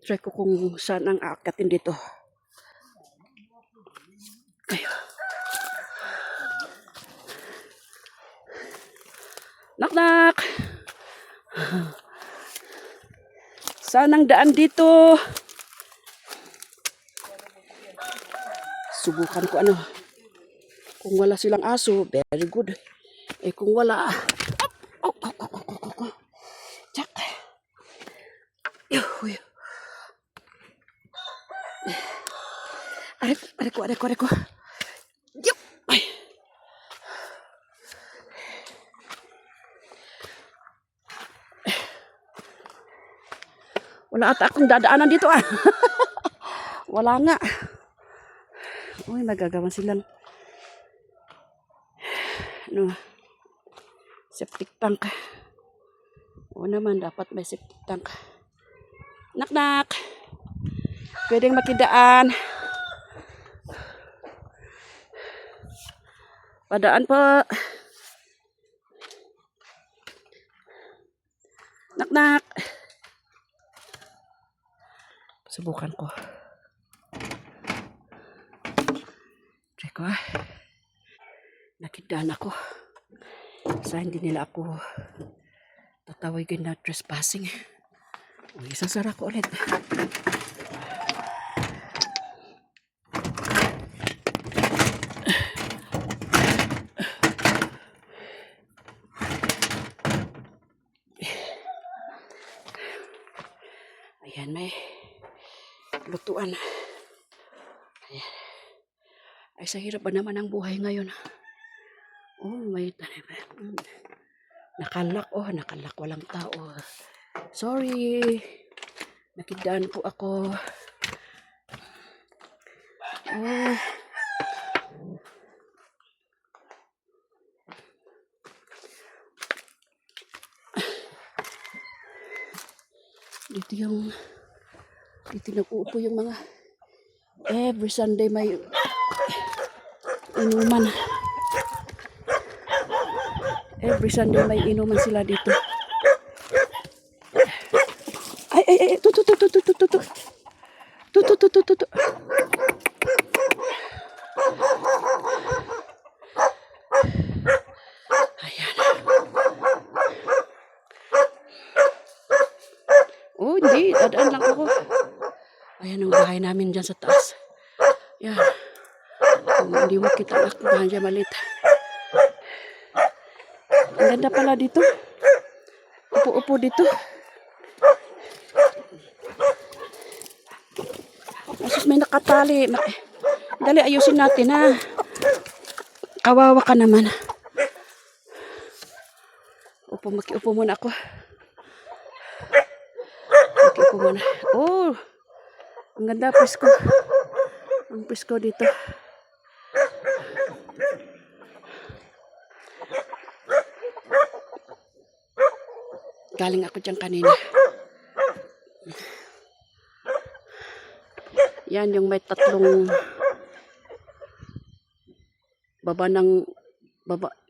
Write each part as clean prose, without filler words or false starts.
Try ko kung saan ang aakatin dito. Ayun. Knock. Saan ang daan dito? Subukan ko ano. Kung wala silang aso, very good. Eh kung wala, Tsak. Yuh. Aray ko. Yup. Ay. Wala ata akong dadaanan dito ah. Wala nga. Uy, magagawa silang ano, septic tank. Oo naman, dapat may septic tank. Knock. Pwedeng makidaan. Padaan po. Knock. Subukan ko. Try ko ah. Nakidaan ako. Sa hindi nila ako tatawagin na trespassing. Uy, sasara ko ulit. Ayan, may lutuan. Ayan. Ay, sa hirap ba naman ang buhay ngayon? Oh, may tanim. Nakalak. Walang tao. Sorry. Nakidaan po ako. Oh. Dito nag-uupo yung mga every Sunday may inuman. Every Sunday may inuman sila dito. Ay, tutu. Ayan. Oh, hindi. Dadaan lang ako. Ayan ang bahay namin dyan sa taas. Yan. Kung hindi mo kita ang bahay dyan malit. Ang ganda pala dito. Upo-upo dito. Asus, may nakatali. Dali, ayusin natin ha. Kawawa ka naman. Makiupo muna ako. Makiupo muna. Oh, ang ganda, presko. Ang presko dito. Galing ako dyan kanina. Yan yung may tatlong baba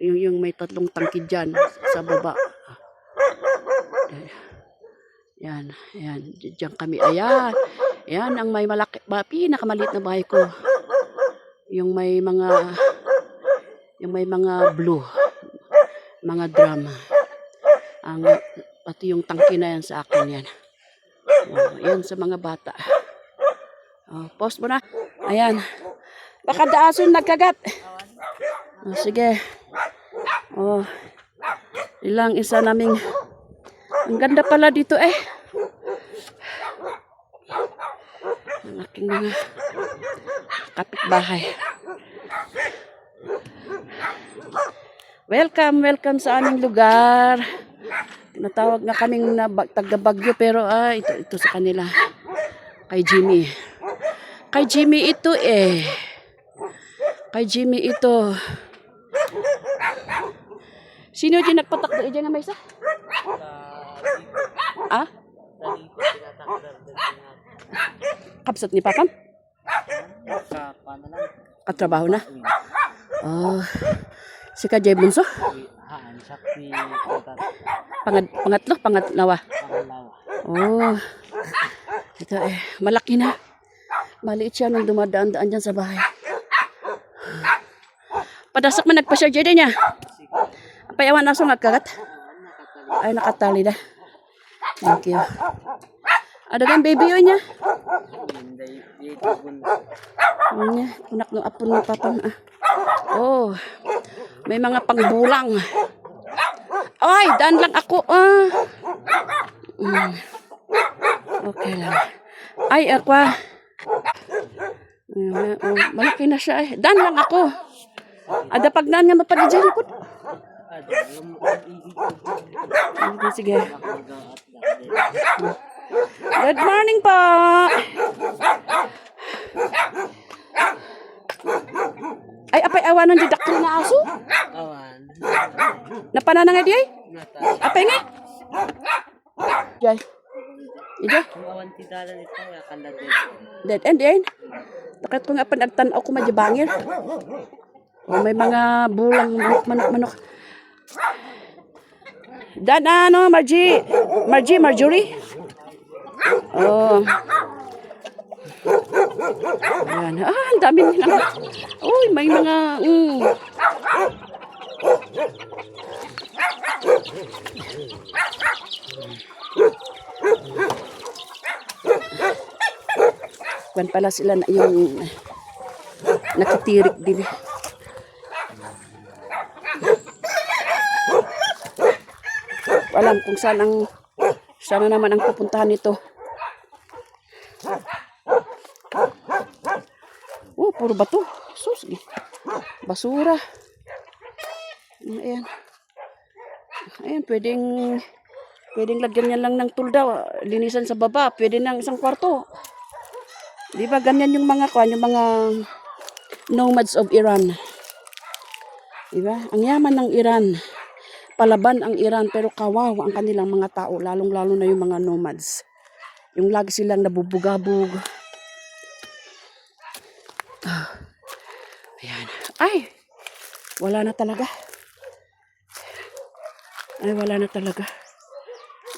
yung may tatlong tangki dyan sa baba. Yan. Diyan kami. Ayan. Yan ang may malaki, pinakamaliit na bahay ko. Yung may mga blue. Mga drum. Pati yung tangki na yan sa akin yan. Yan sa mga bata. Post mo na. Ayan. Baka daason nagkagat. Sige. Ilang isa naming. Ang ganda pala dito eh. Ang aking mga kapitbahay. Welcome sa aming lugar. Natawag nga kaming taga-Bagyo pero ito sa kanila. Kay Jimmy. Kay Jimmy ito eh. Kay Jimmy ito. Sino dyan nagpatak doon? Diyan na may isa? Kapsat ni Papam? Katrabaho na? Si Kajay Bunso? Pangalawa? Ito malaki na. Maliit siya nung dumadaan-daan dyan sa bahay. Padasak man nagpa-share dyan niya. Payawan aso nga kagat. Ay, nakatali na. Thank you. Ada kan baby yun niya. Niya, kunak ng apon ng papang. Oh, may mga pangbulang. Ay, daan lang ako. Okay lang. Ay, aqua. Malaki na siya eh. Dan lang ako. Ada pagnan nga mapadidyan ko. Sige. Good morning po. Ay, apay awanan di daktil na aso? Awan. Napanana nga di ay? Apay nga? Jay. Ida? Awan ti dalan ito. Dead end yan. Takot ko nga panagtanaw ko madjabangir. Oh, may mga bulang manok. Dan ano, Marjorie? Oh. Ayan. Ang dami nila. Uy, may mga... Kwan pala sila na yung nakitirik din. Alam kung saan naman ang pupuntahan nito. Oh, puro bato. Sus, basura. Ayan. Ayan, pwedeng lagyan niya lang ng tulda, linisan sa baba, pwede ng isang kwarto. Di ba ganyan yung mga nomads of Iran. Di ba? Ang yaman ng Iran. Palaban ang Iran pero kawawa ang kanilang mga tao, lalong-lalo na yung mga nomads. Yung lagi silang nabubugabog. Ayan. Ay! Wala na talaga.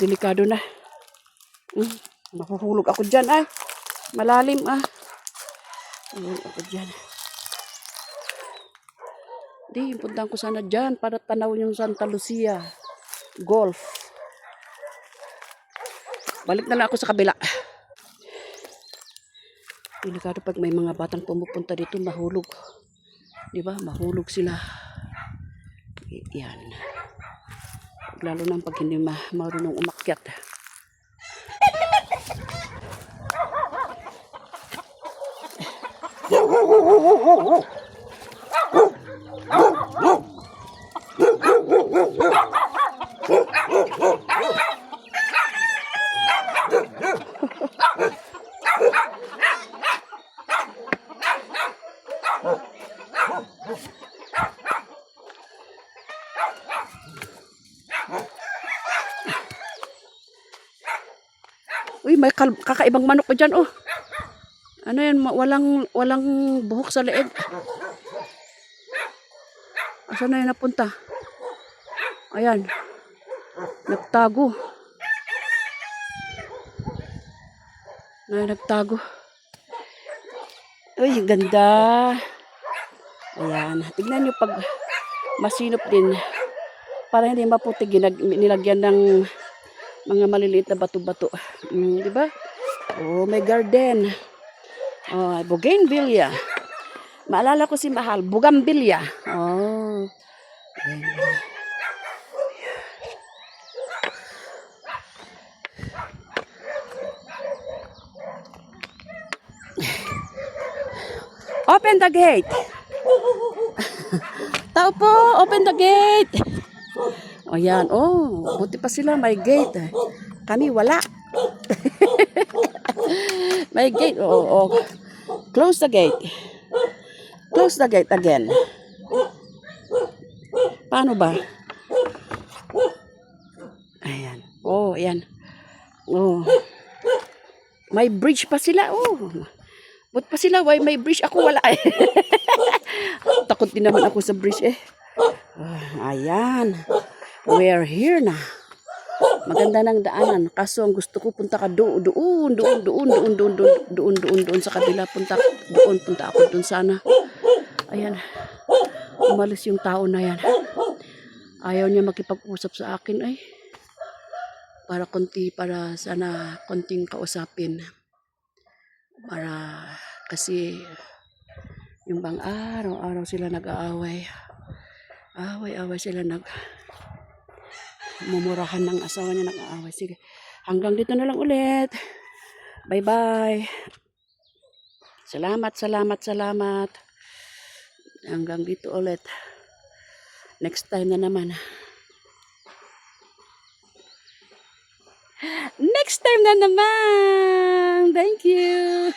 Delikado na. Mahuhulog ako dyan ay. Malalim Mahulog ako dyan. Di, puntahan ko sana dyan para tanaw yung Santa Lucia Golf. Balik na lang ako sa kabila. Delikado pag may mga batang pumupunta dito, mahulog. Di ba? Mahulog sila. Yan. Lalo na pag hindi marunong umakyat. Uy, may kakaibang manok pa dyan, oh. Ano yan, walang buhok sa leeg. Asan na yun napunta? Ayan. Nagtago. Nagtago. Uy, ganda. Ayan. Tignan nyo pag masinop din. Para hindi maputi, nilagyan ng mga maliliit na bato-bato. Diba? Oh, may garden. Oh, bougainvillea. Maalala ko si Mahal, bougainvillea. Oh. Open the gate. Tao po, open the gate. O yan, buti pa sila may gate. Kami wala. May gate, close the gate. Close the gate again. Paano ba? Ayan. Ayan. May bridge pa sila. Buti pa sila, why may bridge? Ako wala eh. Takot din naman ako sa bridge eh. Ayan. We're here na. Maganda ng daanan. Kaso ang gusto ko punta ka doon sa kabila. Punta ako doon sana. Ayan. Umalis yung tao na yan. Ayaw niya makipag-usap sa akin ay. Para sana konting kausapin. Kasi yung bang araw-araw sila nag-aaway. Away-away sila mumurahan ng asawa niya nag-aaway. Sige. Hanggang dito na lang ulit. Bye-bye. Salamat. Hanggang dito ulit. Next time na naman. Thank you.